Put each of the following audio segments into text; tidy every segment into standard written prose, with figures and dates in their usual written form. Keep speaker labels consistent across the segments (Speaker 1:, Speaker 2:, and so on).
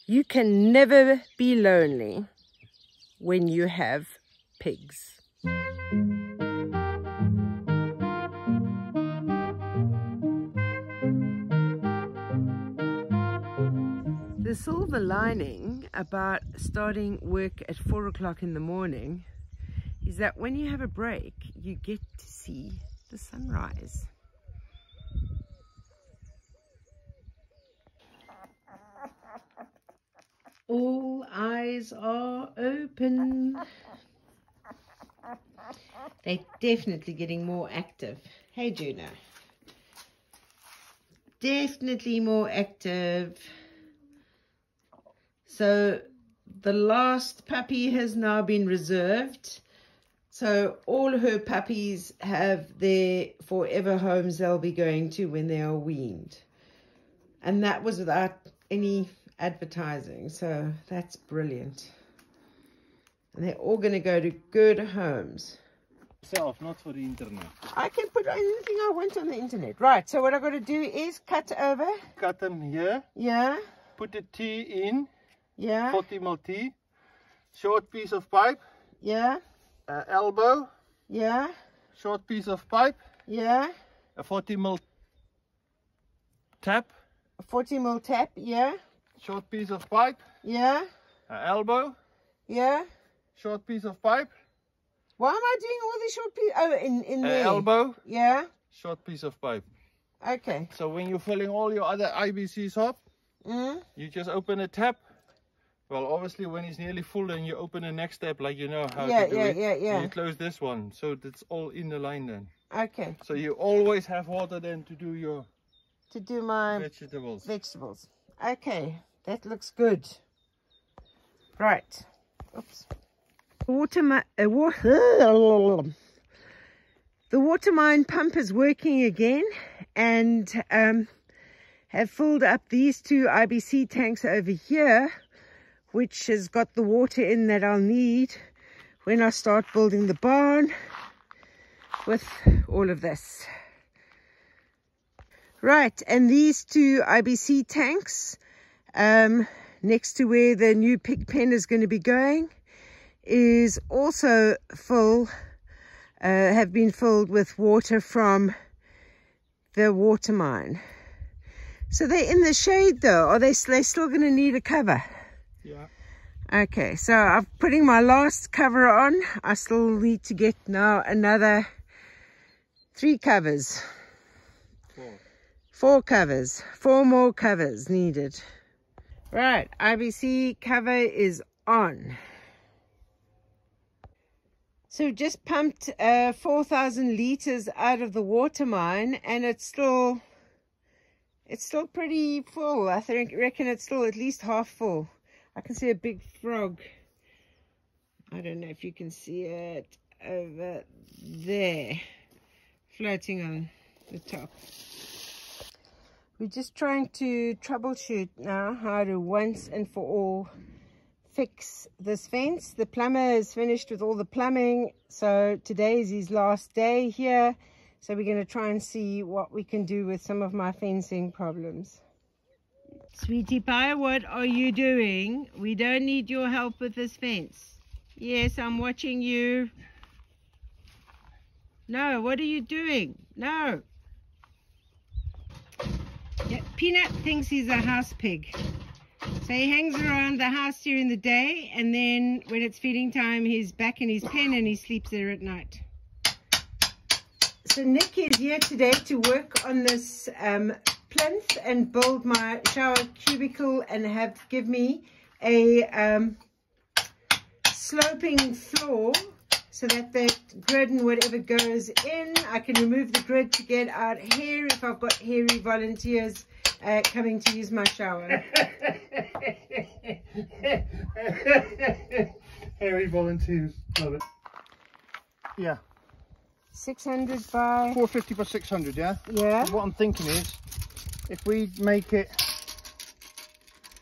Speaker 1: You can never be lonely when you have pigs. The silver lining about starting work at 4 o'clock in the morning is that when you have a break, you get to see the sunrise. All eyes are open. They're definitely getting more active. Hey, Juno. Definitely more active. So the last puppy has now been reserved. So all her puppies have their forever homes they'll be going to when they are weaned. And that was without any advertising. So that's brilliant. And they're all going to go to good homes.
Speaker 2: Self, not for the internet.
Speaker 1: I can put anything I want on the internet. Right, so what I've got to do is cut over.
Speaker 2: Cut them here.
Speaker 1: Yeah.
Speaker 2: Put the T in.
Speaker 1: Yeah.
Speaker 2: 40 mil T. Short piece of pipe.
Speaker 1: Yeah.
Speaker 2: Elbow.
Speaker 1: Yeah.
Speaker 2: Short piece of pipe.
Speaker 1: Yeah.
Speaker 2: A 40 mil tap.
Speaker 1: A 40 mil tap. Yeah.
Speaker 2: Short piece of pipe.
Speaker 1: Yeah.
Speaker 2: Elbow.
Speaker 1: Yeah.
Speaker 2: Short piece of pipe.
Speaker 1: Why am I doing all these short pieces? Oh, in there.
Speaker 2: Elbow.
Speaker 1: Yeah.
Speaker 2: Short piece of pipe.
Speaker 1: Okay.
Speaker 2: So when you're filling all your other IBCs up, you just open a tap. Well, obviously when it's nearly full, then you open the next step, like you know how to do it.
Speaker 1: Yeah.
Speaker 2: And you close this one, so that's all in the line then.
Speaker 1: Okay.
Speaker 2: So you always have water then to do your
Speaker 1: my
Speaker 2: vegetables.
Speaker 1: Okay, that looks good. Right. Oops. The water mine pump is working again, and have filled up these two IBC tanks over here, which has got the water in that I'll need when I start building the barn with all of this. Right, and these two IBC tanks next to where the new pig pen is going to be going is also full, have been filled with water from the water mine. So they're in the shade though. Are they still going to need a cover?
Speaker 2: Yeah.
Speaker 1: Okay, so I'm putting my last cover on. I still need to get now another 3 covers. 4 covers. 4 more covers needed. Right, IBC cover is on. So just pumped 4,000 liters out of the water mine, and it's still pretty full. I reckon it's still at least half full. I can see a big frog. I don't know if you can see it over there, floating on the top. We're just trying to troubleshoot now how to once and for all fix this fence. The plumber is finished with all the plumbing, so today is his last day here. So we're going to try and see what we can do with some of my fencing problems. Sweetie pie, what are you doing? We don't need your help with this fence. Yes, I'm watching you. No, what are you doing? No. Yeah, Peanut thinks he's a house pig. So he hangs around the house during the day, and then when it's feeding time, he's back in his pen and he sleeps there at night. So Nick is here today to work on this plinth and build my shower cubicle and give me a sloping floor so that the grid and whatever goes in, I can remove the grid to get out hair if I've got hairy volunteers coming to use my shower.
Speaker 2: Hairy volunteers, love it. Yeah.
Speaker 1: 600 by
Speaker 2: 450 by 600, yeah?
Speaker 1: Yeah.
Speaker 2: What I'm thinking is, if we make it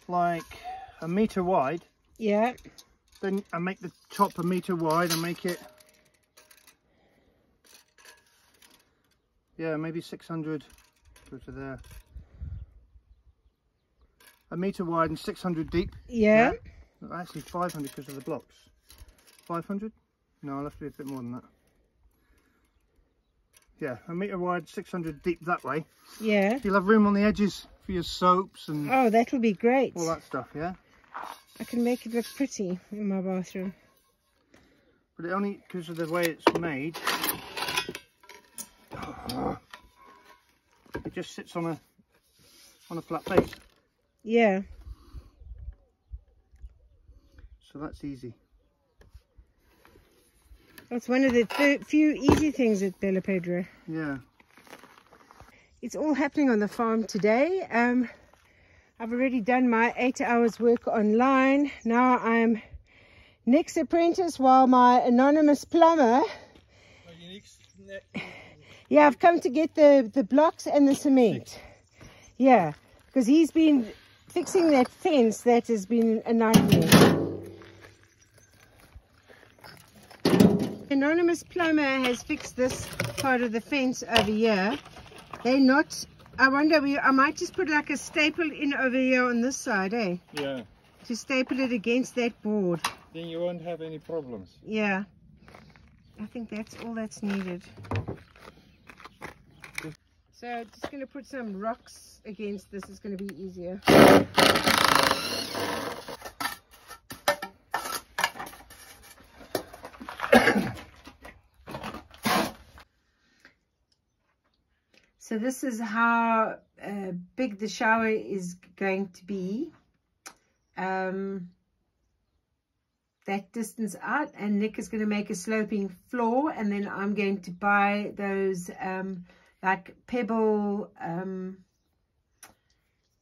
Speaker 2: like a metre wide,
Speaker 1: yeah,
Speaker 2: then I make the top a metre wide and make it, yeah, maybe 600 go to there. 1 metre wide and 600 deep.
Speaker 1: Yeah.
Speaker 2: Actually 500 because of the blocks. 500? No, I'll have to be a bit more than that. Yeah, 1 metre wide, 600 deep that way.
Speaker 1: Yeah.
Speaker 2: You'll have room on the edges for your soaps and
Speaker 1: Oh, that will be great.
Speaker 2: all that stuff, yeah?
Speaker 1: I can make it look pretty in my bathroom.
Speaker 2: But it only, because of the way it's made, it just sits on a flat base.
Speaker 1: Yeah.
Speaker 2: So that's easy.
Speaker 1: That's one of the few easy things at Bella Pedra.
Speaker 2: Yeah.
Speaker 1: It's all happening on the farm today. I've already done my 8 hours work online. Now I'm Nick's apprentice while my anonymous plumber. Yeah, I've come to get the blocks and the cement. Yeah, because he's been fixing that fence that has been a nightmare. Anonymous plumber has fixed this part of the fence over here. They're not, I wonder, I might just put like a staple in over here on this side, eh?
Speaker 2: Yeah.
Speaker 1: To staple it against that board.
Speaker 2: Then you won't have any problems.
Speaker 1: Yeah. I think that's all that's needed. So just going to put some rocks against this. It's going to be easier. So this is how big the shower is going to be. That distance out, and Nick is going to make a sloping floor, and then I'm going to buy those like pebble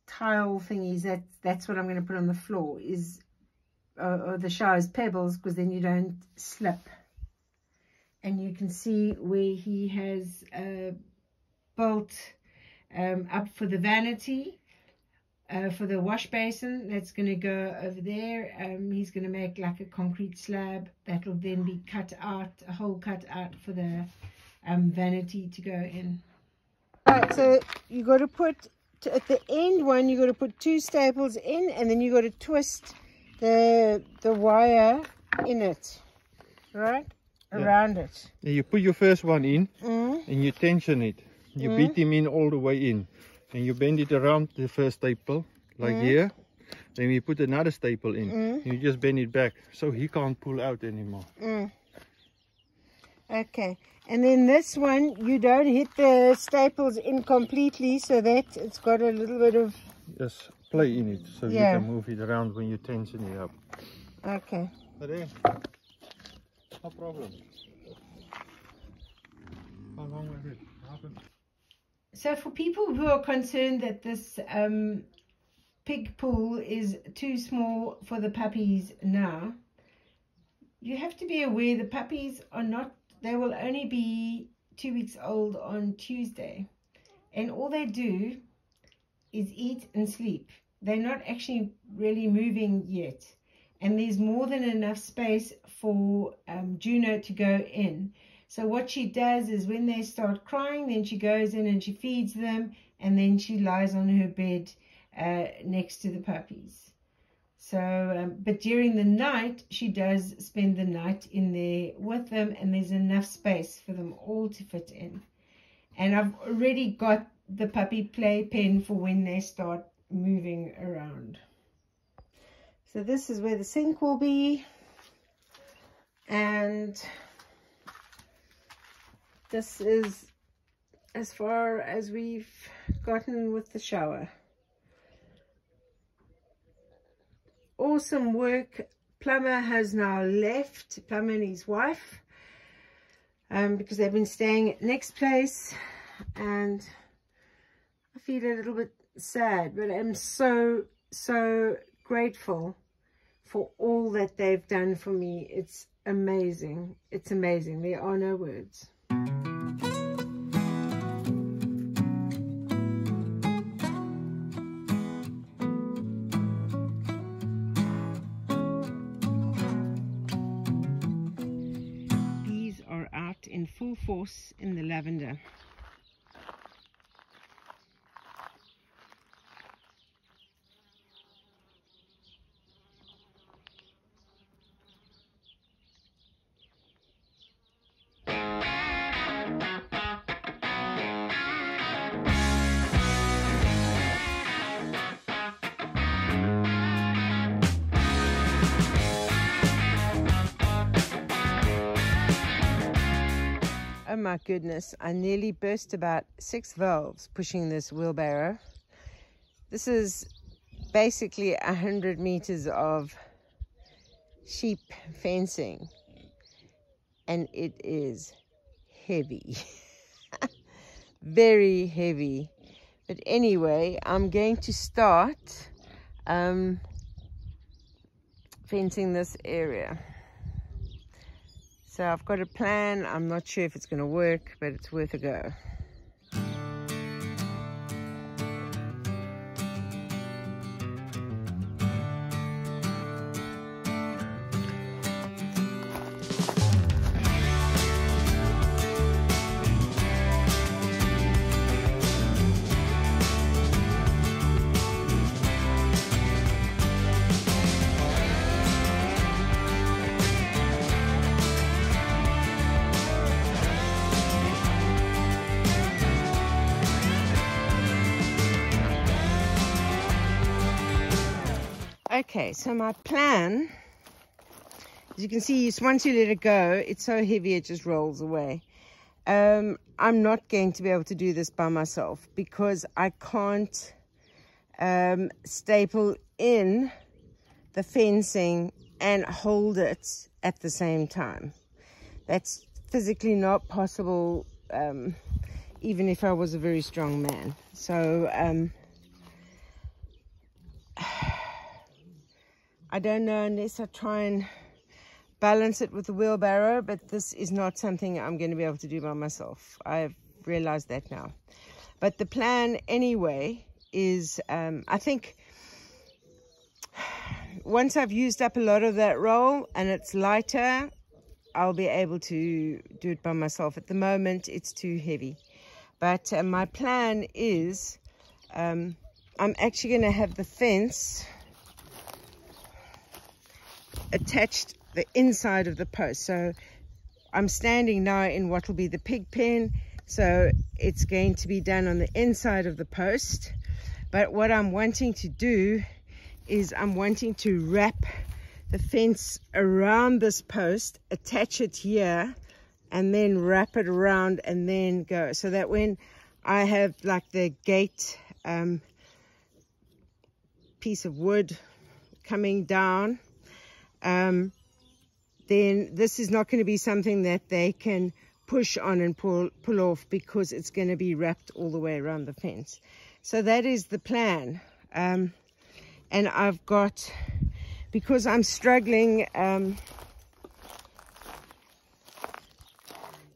Speaker 1: tile thingies. That's what I'm going to put on the floor, is or the shower's pebbles, because then you don't slip. And you can see where he has built up for the vanity, for the wash basin. That's going to go over there. He's going to make like a concrete slab that will then be cut out, a hole cut out for the vanity to go in. Alright, so you got to put at the end one, you got to put 2 staples in, and then you got to twist the wire in it, right?
Speaker 2: Yeah.
Speaker 1: Around it.
Speaker 2: You put your first one in and you tension it. You beat him in all the way in, and you bend it around the first staple like here. Then you put another staple in and you just bend it back so he can't pull out anymore.
Speaker 1: Okay, and then this one you don't hit the staples in completely, so that it's got a little bit of
Speaker 2: play in it, so you can move it around when you tension it up.
Speaker 1: Okay.
Speaker 2: But there, no problem. How long was it?
Speaker 1: So for people who are concerned that this pig pool is too small for the puppies now, you have to be aware the puppies are not, they will only be 2 weeks old on Tuesday. And all they do is eat and sleep. They're not actually really moving yet. And there's more than enough space for Juno to go in. So what she does is when they start crying, then she goes in and she feeds them, and then she lies on her bed next to the puppies. So, but during the night, she does spend the night in there with them, and there's enough space for them all to fit in. And I've already got the puppy play pen for when they start moving around. So this is where the sink will be, and this is as far as we've gotten with the shower. Awesome work. Plumber has now left, Plumber and his wife, because they've been staying at Nick's place, and I feel a little bit sad, but I'm so grateful for all that they've done for me. It's amazing. It's amazing. There are no words. Bees are out in full force in the lavender. my goodness, I nearly burst about 6 valves pushing this wheelbarrow. This is basically 100 meters of sheep fencing, and it is heavy. Very heavy. But anyway, I'm going to start fencing this area. So I've got a plan. I'm not sure if it's going to work, but it's worth a go. Okay, so my plan, as you can see, once you let it go, it's so heavy it just rolls away. I'm not going to be able to do this by myself because I can't staple in the fencing and hold it at the same time. That's physically not possible, even if I was a very strong man. So I don't know unless I try and balance it with the wheelbarrow, but this is not something I'm going to be able to do by myself. I've realized that now. But the plan anyway is, I think once I've used up a lot of that roll and it's lighter, I'll be able to do it by myself. At the moment, it's too heavy. But my plan is, I'm actually going to have the fence attached the inside of the post. So I'm standing now in what will be the pig pen, so it's going to be done on the inside of the post. But what I'm wanting to do is I'm wanting to wrap the fence around this post, attach it here, and then wrap it around and then go, so that when I have like the gate piece of wood coming down, then this is not going to be something that they can push on and pull off, because it's going to be wrapped all the way around the fence. So that is the plan. And I've got, because I'm struggling,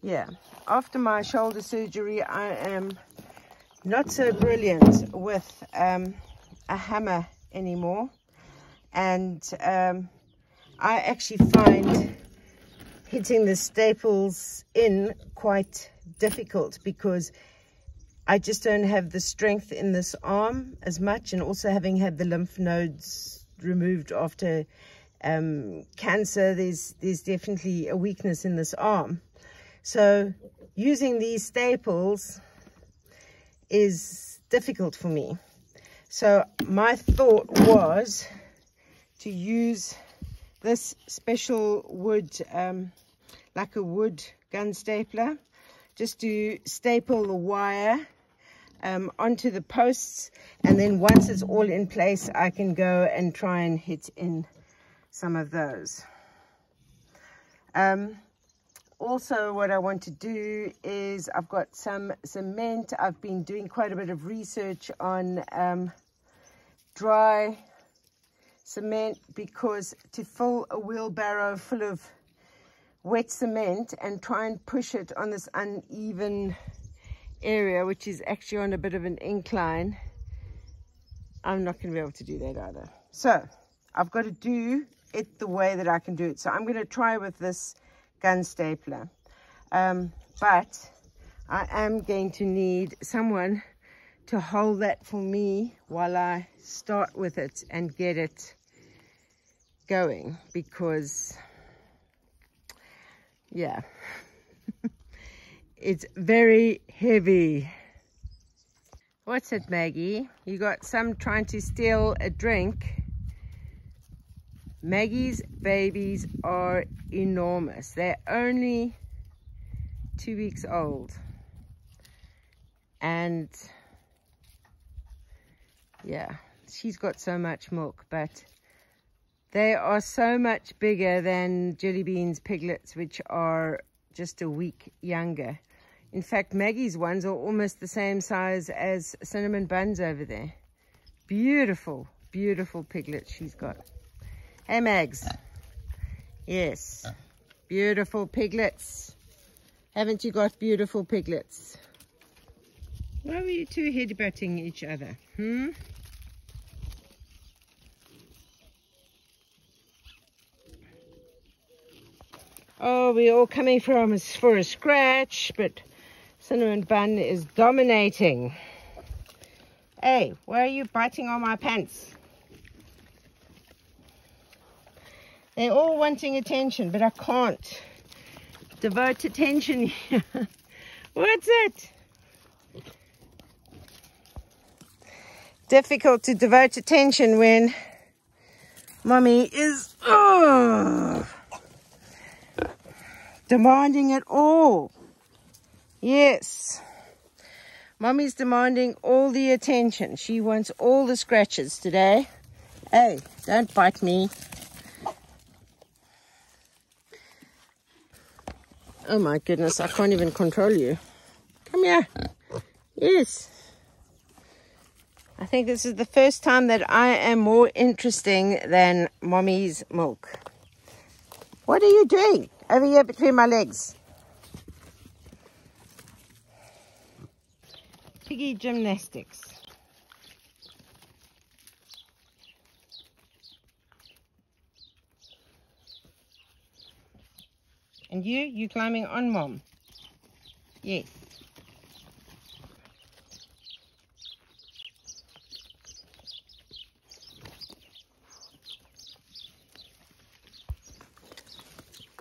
Speaker 1: yeah, after my shoulder surgery, I am not so brilliant with a hammer anymore. And I actually find hitting the staples in quite difficult, because I just don't have the strength in this arm as much, and also having had the lymph nodes removed after cancer, there's definitely a weakness in this arm. So using these staples is difficult for me. So my thought was to use this special wood, like a wood gun stapler, just to staple the wire onto the posts, and then once it's all in place, I can go and try and hit in some of those. Also, what I want to do is, I've got some cement. I've been doing quite a bit of research on dry cement, because to fill a wheelbarrow full of wet cement and try and push it on this uneven area, which is actually on a bit of an incline, I'm not going to be able to do that either. So I've got to do it the way that I can do it. So I'm going to try with this gun stapler, but I am going to need someone to hold that for me while I start with it and get it going, because yeah, it's very heavy. What's it, Maggie? You got some trying to steal a drink. Maggie's babies are enormous. They're only 2 weeks old. And yeah, she's got so much milk, but they are so much bigger than Jelly Bean's piglets, which are just a week younger. In fact, Maggie's ones are almost the same size as Cinnamon Bun's over there. Beautiful, beautiful piglets she's got. Hey, Mags. Yes, beautiful piglets. Haven't you got beautiful piglets? Why were you two headbutting each other? Oh, we're all coming for a scratch, but Cinnamon Bun is dominating. Hey, why are you biting on my pants? They're all wanting attention, but I can't devote attention here. What's it? Difficult to devote attention when Mommy is demanding it all. Yes. Mommy's demanding all the attention. She wants all the scratches today. Hey, don't bite me. Oh my goodness, I can't even control you. Come here. Yes. I think this is the first time that I am more interesting than Mommy's milk. What are you doing over here between my legs? Piggy gymnastics. And you climbing on Mom? Yes.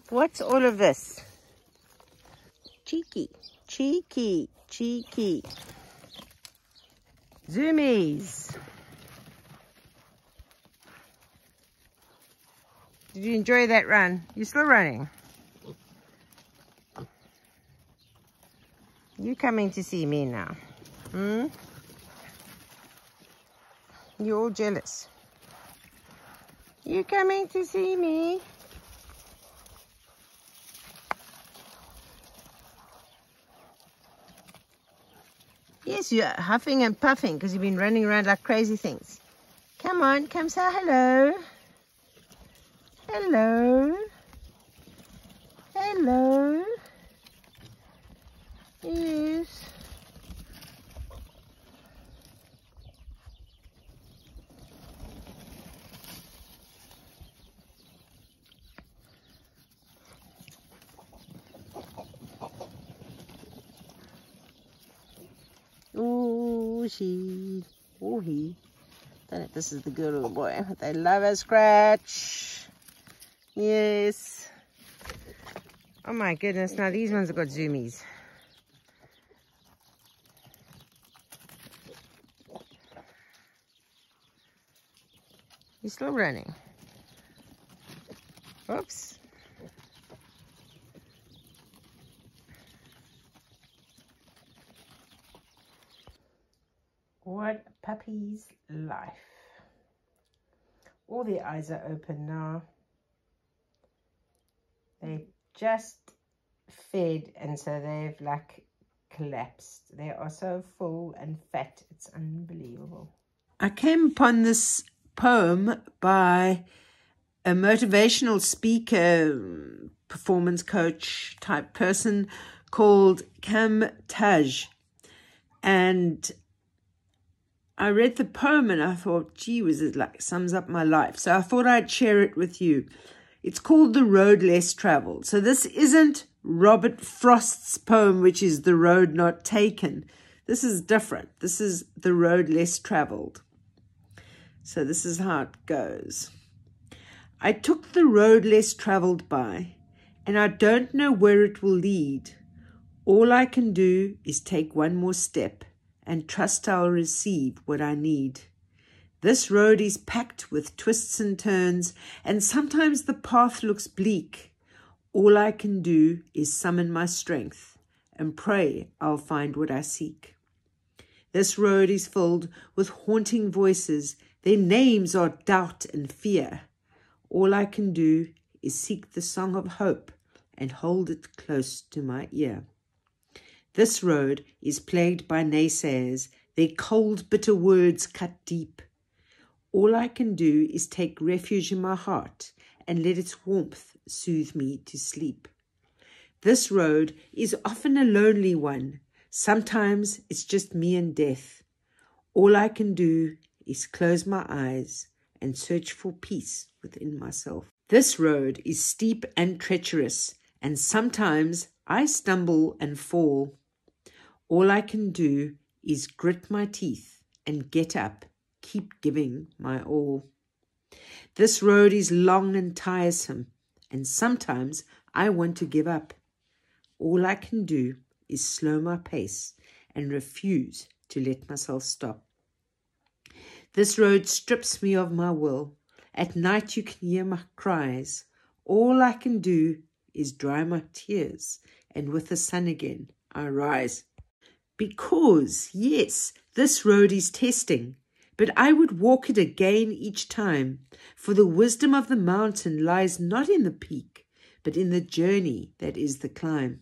Speaker 1: What's all of this? Cheeky, cheeky, cheeky. Zoomies. Did you enjoy that run? You're still running. You coming to see me now? You're all jealous. You coming to see me? Yes, you're huffing and puffing because you've been running around like crazy things. Come on, come say hello. Hello. Hello. Yes. Oh, she. Oh, he. Don't know if this is the girl or the boy. They love a scratch. Yes. Oh my goodness. Now these ones have got zoomies. You're still running. Oops. What a puppy's life. All their eyes are open now. They just fed and so they've like collapsed. They are so full and fat. It's unbelievable. I came upon this poem by a motivational speaker, performance coach type person called Cam Taj. And I read the poem and I thought, gee whiz, it like sums up my life. So I thought I'd share it with you. It's called The Road Less Traveled. So this isn't Robert Frost's poem, which is The Road Not Taken. This is different. This is The Road Less Traveled. So this is how it goes. I took the road less traveled by, and I don't know where it will lead. All I can do is take one more step and trust I'll receive what I need. This road is packed with twists and turns, and sometimes the path looks bleak. All I can do is summon my strength and pray I'll find what I seek. This road is filled with haunting voices. Their names are doubt and fear. All I can do is seek the song of hope and hold it close to my ear. This road is plagued by naysayers. Their cold, bitter words cut deep. All I can do is take refuge in my heart and let its warmth soothe me to sleep. This road is often a lonely one. Sometimes it's just me and death. All I can do is close my eyes and search for peace within myself. This road is steep and treacherous, and sometimes I stumble and fall. All I can do is grit my teeth and get up, keep giving my all. This road is long and tiresome, and sometimes I want to give up. All I can do is slow my pace and refuse to let myself stop. This road strips me of my will. At night you can hear my cries. All I can do is dry my tears, and with the sun again I rise. Because, yes, this road is testing, but I would walk it again each time, for the wisdom of the mountain lies not in the peak, but in the journey that is the climb.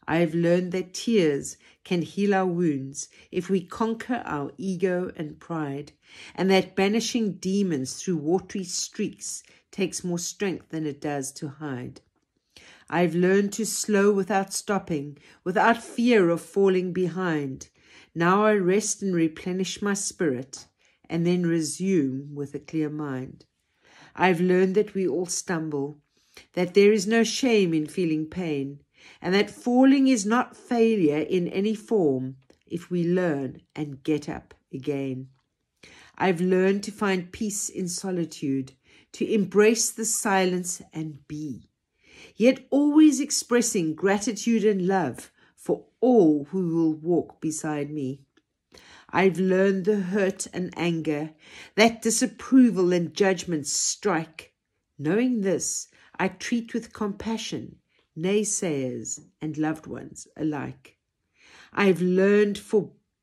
Speaker 1: I have learned that tears can heal our wounds if we conquer our ego and pride, and that banishing demons through watery streaks takes more strength than it does to hide. I've learned to slow without stopping, without fear of falling behind. Now I rest and replenish my spirit, and then resume with a clear mind. I've learned that we all stumble, that there is no shame in feeling pain, and that falling is not failure in any form if we learn and get up again. I've learned to find peace in solitude, to embrace the silence and be, yet always expressing gratitude and love for all who will walk beside me. I've learned the hurt and anger, that disapproval and judgment strike. Knowing this, I treat with compassion naysayers and loved ones alike. I've learned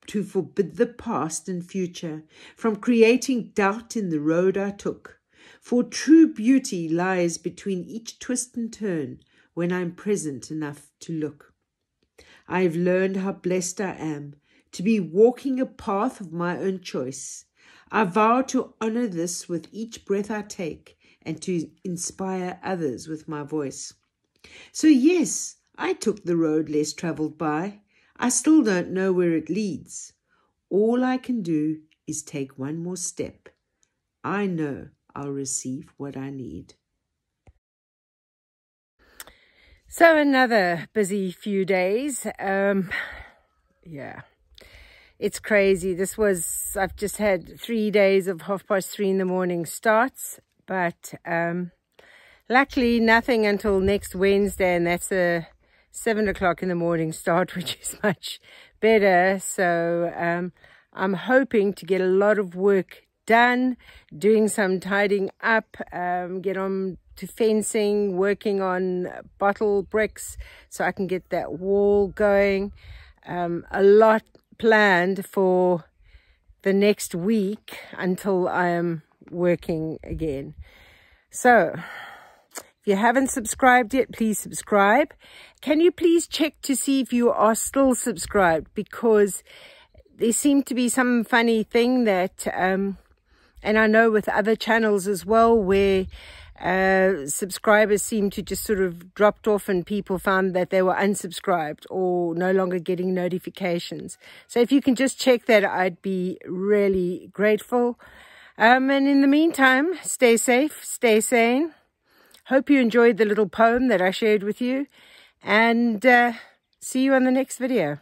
Speaker 1: to forbid the past and future from creating doubt in the road I took, for true beauty lies between each twist and turn when I'm present enough to look. I've learned how blessed I am to be walking a path of my own choice. I vow to honor this with each breath I take and to inspire others with my voice. So yes, I took the road less traveled by. I still don't know where it leads. All I can do is take one more step. I know I'll receive what I need.
Speaker 3: So another busy few days. Yeah, it's crazy. I've just had 3 days of 3:30 in the morning starts, but luckily nothing until next Wednesday, and that's a 7 o'clock in the morning start, which is much better. So I'm hoping to get a lot of work done, doing some tidying up, get on to fencing, working on bottle bricks so I can get that wall going. A lot planned for the next week until I am working again. So if you haven't subscribed yet, please subscribe. Can you please check to see if you are still subscribed, because there seemed to be some funny thing that and I know with other channels as well, where subscribers seem to just sort of dropped off and people found that they were unsubscribed or no longer getting notifications. So if you can just check that, I'd be really grateful. And in the meantime, stay safe, stay sane. Hope you enjoyed the little poem that I shared with you, and see you on the next video.